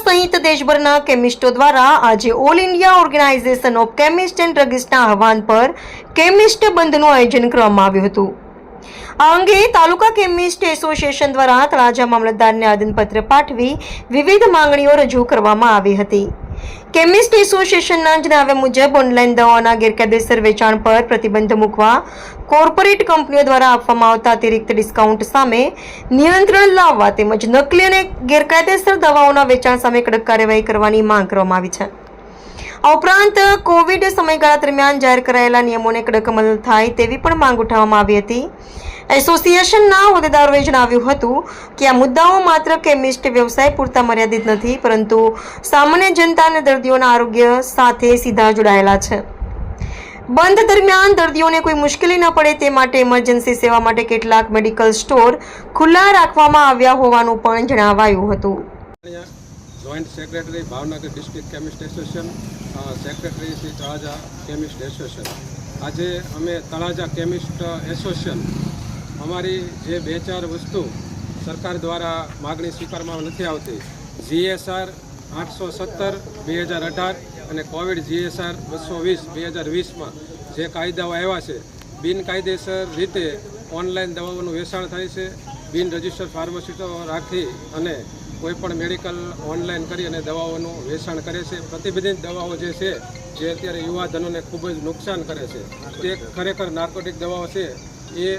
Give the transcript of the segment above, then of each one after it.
સહિત દેશભરના કેમિસ્ટો દ્વારા આજે all India organisation of chemist and ડ્રગિસ્ટના આહવાન પર કેમિસ્ટ બંધનું આયોજન કરવામાં આવ્યું હતું। આ અંગે તાલુકા કેમિસ્ટ એસોસિએશન દ્વારા તળાજા મામલતદારને આવેદનપત્ર પાઠવી વિવિધ માંગણીઓ રજૂ કરવામાં આવી હતી। કેમિસ્ટ એસોસિએશનના જણાવ્યા મુજબ ઓનલાઈન દવાઓના ગેરકાયદેસર વેચાણ પર પ્રતિબંધ મૂકવા કોર્પોરેટ કંપનીઓ દ્વારા આપવામાં આવતા અતિરિક્ત ડિસ્કાઉન્ટ સામે નિયંત્રણ લાવવા તેમજ નકલી અને ગેરકાયદેસર દવાઓના વેચાણ સામે કડક કાર્યવાહી કરવાની માંગ કરવામાં આવી છે। આ ઉપરાંત કોવિડ સમયગાળા દરમિયાન જાહેર કરાયેલા નિયમોને કડક અમલ થાય તેવી પણ માંગ ઉઠાવવામાં આવી હતી। એસોસિએશનના હોદ્દેદારોએ જણાવ્યું હતું કે આ મુદ્દાઓ માત્ર કેમિસ્ટ વ્યવસાય પૂરતા મર્યાદિત નથી, પરંતુ સામાન્ય જનતા અને દર્દીઓના આરોગ્ય સાથે સીધા જોડાયેલા છે। બંધ દરમિયાન દર્દીઓને કોઈ મુશ્કેલી ન પડે તે માટે ઇમરજન્સી સેવા માટે કેટલાક મેડિકલ સ્ટોર ખુલ્લા રાખવામાં આવ્યા હોવાનું પણ જણાવાયું હતું। Joint secretary Bhavnagar district chemist association, secretary Shri Talaja chemist association. આજે અમે તળાજા કેમિસ્ટ એસોસિએશન અમારી જે બે ચાર વસ્તુ સરકાર દ્વારા માગણી સ્વીકારવામાં નથી આવતી, GSR 817/2018 અને કોવિડ GSR 220/2020માં જે કાયદાઓ આવ્યા છે, બિનકાયદેસર રીતે ઓનલાઈન દવાઓનું વેચાણ થાય છે। બિન રજિસ્ટર્ડ ફાર્માસિસ્ટો રાખી અને કોઈપણ મેડિકલ ઓનલાઈન કરી અને દવાઓનું વેચાણ કરે છે। પ્રતિબંધિત દવાઓ જે છે, જે અત્યારે યુવાધનોને ખૂબ જ નુકસાન કરે છે, તે ખરેખર નાર્કોટિક દવાઓ છે, એ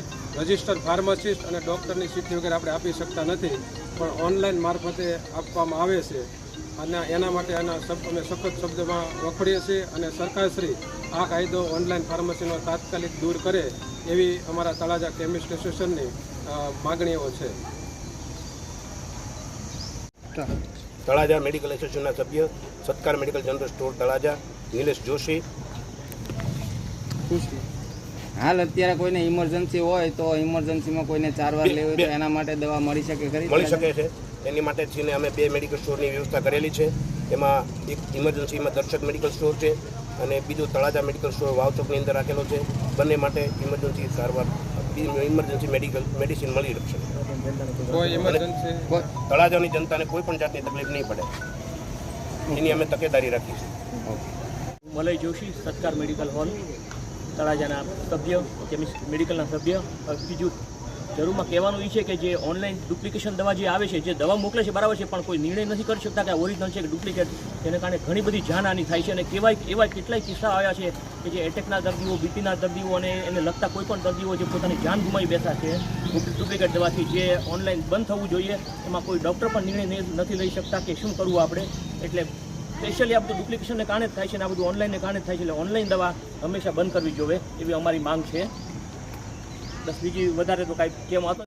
રજિસ્ટર્ડ ફાર્માસિસ્ટ અને ડૉક્ટરની ચિઠ્ઠી વગેરે આપણે આપી શકતા નથી, પણ ઓનલાઈન મારફતે આપવામાં આવે છે। અને એના માટે અમે સખત શબ્દમાં વખોડીએ છીએ અને સરકારશ્રી આ કાયદો ઓનલાઈન ફાર્મસીનો તાત્કાલિક દૂર કરે એવી અમારા તળાજા કેમિસ્ટ એસોસિએશનની માગણીઓ છે। તળાજા મેડિકલ એસોસિએશનના સભ્ય, સત્કાર medical general store Talaja, Nilesh Joshi. હાલ અત્યારે કોઈને ઇમરજન્સી હોય તો ઇમરજન્સીમાં કોઈને સારવાર લેવી હોય તો એના માટે દવા મળી શકે ખરી? મળી શકે છે। એની માટે થઈને અમે 2 મેડિકલ સ્ટોરની વ્યવસ્થા કરેલી છે। એમાં એક ઇમરજન્સીમાં દર્શક મેડિકલ સ્ટોર છે અને બીજું તળાજા મેડિકલ સ્ટોર વાવચોકની અંદર રાખેલો છે। બંને માટે ઇમરજન્સી સારવાર, ઇમરજન્સી મેડિસિન મળી રહેશે। તળાજાની જનતાને કોઈ પણ જાતની તકલીફ નહીં પડે એની અમે તકેદારી રાખી છે। મલય જોશી, સત્કાર મેડિકલ હોલ તળાજાના સભ્ય, કેમિસ્ટ મેડિકલના સભ્ય। બીજું જરૂરમાં કહેવાનું એ છે કે જે ઓનલાઈન ડુપ્લિકેશન દવા જે આવે છે, જે દવા મોકલે છે બરાબર છે, પણ કોઈ નિર્ણય નથી કરી શકતા કે આ ઓરિજિનલ છે કે ડુપ્લિકેટ, તેને કારણે ઘણી બધી જાનહાનિ થાય છે। અને એવા કેટલાય કિસ્સા આવ્યા છે કે જે એટેકના દર્દીઓ, બીપીના દર્દીઓ અને એને લગતા કોઈ પણ દર્દીઓ જે પોતાની જાન ગુમાવી બેઠા છે ડુપ્લિકેટ દવાથી, જે ઓનલાઈન બંધ થવું જોઈએ। એમાં કોઈ ડૉક્ટર પણ નિર્ણય નથી લઈ શકતા કે શું કરવું આપણે। એટલે સ્પેશિયલી આ બધું ડુપ્લિકેશનને કારણે જ થાય છે અને આ બધું ઓનલાઈનને કારણે જ થાય છે। એટલે ઓનલાઈન દવા હંમેશા બંધ કરવી જોઈએ એવી અમારી માંગ છે। બસ બીજી વધારે તો કાંઈ કેમ